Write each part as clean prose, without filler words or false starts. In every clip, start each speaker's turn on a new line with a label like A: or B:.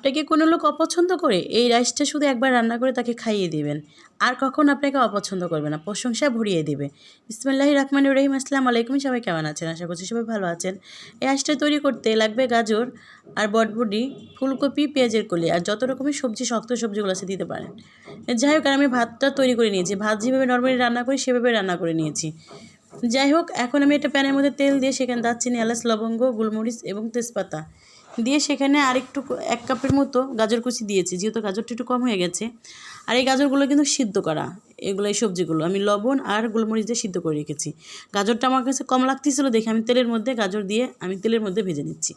A: আপনাকে কোনো লোক অপছন্দ করে এই রাইসটা শুধু একবার রান্না করে তাকে খাইয়ে দিবেন, আর কখনো আপনাকে অপছন্দ করবে না, প্রশংসা ভরিয়ে দিবে। বিসমিল্লাহির রহমানির রহিম। আসসালামু আলাইকুম, সবাই কেমন আছেন? আশা করছি সবাই ভালো আছেন। এই রাইসটা তৈরি করতে লাগবে গাজর আর বটবটি, ফুলকপি, পেঁয়াজের কলি আর যত রকমের সবজি, শক্ত সবজিগুলো আছে দিতে পারেন। যাই হোক, আর আমি ভাতটা তৈরি করে নিয়েছি। ভাত যেভাবে নর্মালি রান্না করি সেভাবে রান্না করে নিয়েছি। যাই হোক, এখন আমি একটা প্যানের মধ্যে তেল দিয়ে সেখানে দারচিনি, এলাচ, লবঙ্গ, গোলমরিচ এবং তেজপাতা দিয়ে সেখানে আরেকটু 1 কাপের মতো গাজর কুচি দিয়েছি, যেহেতু গাজরটা একটু কম হয়ে গেছে। আর এই গাজরগুলো কিন্তু সিদ্ধ করা, এই সবজিগুলো আমি লবণ আর গোলমরিচ দিয়ে সিদ্ধ করে রেখেছি। গাজরটা আমার কাছে কম লাগতেছিল দেখে আমি তেলের মধ্যে গাজর দিয়ে তেলের মধ্যে ভেজে নিচ্ছি।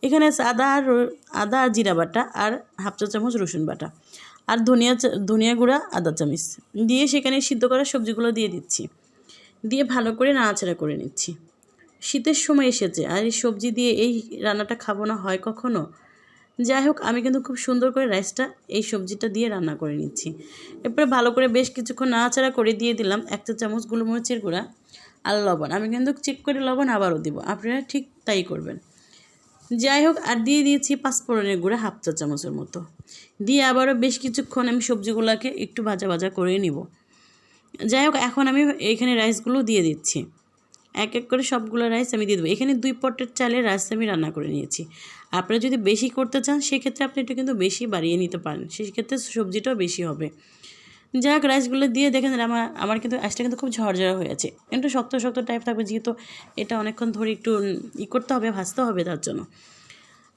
A: এখানে আছে আদা আর জিরা বাটা আর হাফ চা চামচ রসুন বাটা আর ধনিয়া গুঁড়া আধা চামচ দিয়ে সেখানে সিদ্ধ করা সবজিগুলো দিয়ে দিচ্ছি, দিয়ে ভালো করে নাড়াচাড়া করে নিচ্ছি। শীতের সময় এসেছে আর এই সবজি দিয়ে এই রান্নাটা খাবো না হয় কখনো? যাই হোক, আমি কিন্তু খুব সুন্দর করে রাইসটা এই সবজিটা দিয়ে রান্না করে নিচ্ছি। এরপরে ভালো করে বেশ কিছুক্ষণ নাড়াচাড়া করে দিয়ে দিলাম 1 চা চামচ গোলমরিচের গুঁড়া আর লবণ। আমি কিন্তু চেক করে লবণ আবারও দিব, আপনারা ঠিক তাই করবেন। যাই হোক, আর দিয়ে দিয়েছি পাঁচফোড়নের গুঁড়া হাফ চা চামচের মতো, দিয়ে আবারও বেশ কিছুক্ষণ আমি সবজিগুলোকে একটু ভাজা ভাজা করে নিব। যাই হোক, এখন আমি এইখানে রাইসগুলো দিয়ে দিচ্ছি। এক এক করে সবগুলো রাইস আমি দিয়ে দেবো। এখানে 2 পটের চালের রাইস আমি রান্না করে নিয়েছি। আপনারা যদি বেশি করতে চান সেক্ষেত্রে আপনি একটু কিন্তু বেশি বাড়িয়ে নিতে পারেন, সেক্ষেত্রে সবজিটাও বেশি হবে। যাই হোক, রাইসগুলো দিয়ে দেখেন আমার কিন্তু রাইসটা কিন্তু খুব ঝরঝরা হয়েছে, একটু শক্ত শক্ত টাইপ থাকবে, যেহেতু এটা অনেকক্ষণ ধরে একটু করতে হবে, ভাজতে হবে তার জন্য।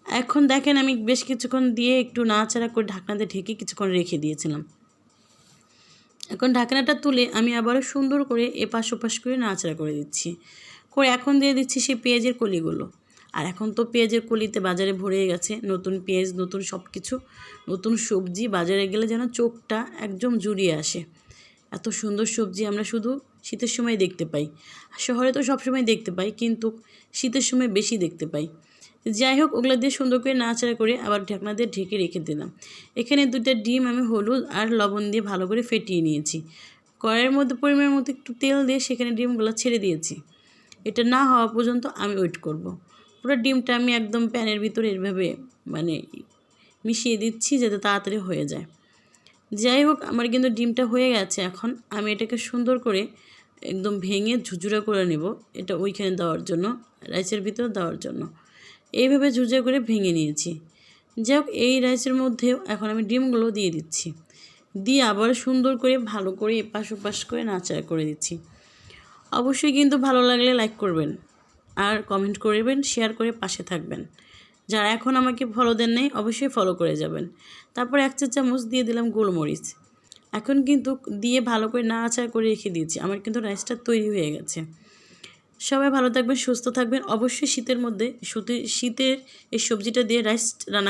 A: এখন দেখেন আমি বেশ কিছুক্ষণ দিয়ে একটু নাড়াচাড়া করে ঢাকনা দিয়ে ঢেকে কিছুক্ষণ রেখে দিয়েছিলাম। এখন ঢাকনাটা তুলে আমি আবারও সুন্দর করে এপাশ ওপাশ করে নাড়াচাড়া করে দিচ্ছি, করে এখন দিয়ে দিচ্ছি সেই পেঁয়াজের কলিগুলো। আর এখন তো পেঁয়াজের কলিতে বাজারে ভরে গেছে, নতুন পেঁয়াজ, নতুন সব কিছু, নতুন সবজি। বাজারে গেলে যেন চোখটা একদম জুড়িয়ে আসে। এত সুন্দর সবজি আমরা শুধু শীতের সময় দেখতে পাই। শহরে তো সবসময় দেখতে পাই, কিন্তু শীতের সময় বেশি দেখতে পাই। যাই হোক, ওগুলো দিয়ে সুন্দর করে নাড়াচাড়া করে আবার ঢাকনা দিয়ে ঢেকে রেখে দিলাম। এখানে 2টা ডিম আমি হলুদ আর লবণ দিয়ে ভালো করে ফেটিয়ে নিয়েছি। কড়াইয়ের মধ্যে পরিমাণ মতো একটু তেল দিয়ে সেখানে ডিমগুলো ছেড়ে দিয়েছি। এটা না হওয়া পর্যন্ত আমি ওয়েট করব। পুরো ডিমটা আমি একদম প্যানের ভিতরে এভাবে মিশিয়ে দিচ্ছি যাতে তাড়াতাড়ি হয়ে যায়। যাই হোক, আমার কিন্তু ডিমটা হয়ে গেছে। এখন আমি এটাকে সুন্দর করে একদম ভেঙে ঝুরঝুরা করে নেব, এটা ওইখানে দেওয়ার জন্য, রাইসের ভিতরে দেওয়ার জন্য। এইভাবে ঝুরঝুরা করে ভেঙে নিয়েছি। যাই হোক, এই রাইসের মধ্যেও এখন আমি ডিমগুলো দিয়ে দিচ্ছি, দিয়ে আবার সুন্দর করে ভালো করে এপাশ ওপাশ করে নাড়াচাড়া করে দিচ্ছি। অবশ্যই কিন্তু ভালো লাগলে লাইক করবেন আর কমেন্ট করবেন, শেয়ার করে পাশে থাকবেন। যারা এখন আমাকে ফলো দেন নাই অবশ্যই ফলো করে যাবেন। তারপর 1 চা চামচ দিয়ে দিলাম গোলমরিচ। এখন কিন্তু দিয়ে ভালো করে নাড়াচাড়া করে রেখে দিয়েছি। আমার কিন্তু রাইসটা তৈরি হয়ে গেছে। সবাই ভালো থাকবেন, সুস্থ থাকবেন। অবশ্যই শীতের মধ্যে শীতের এই সবজিটা দিয়ে রাইস রান্না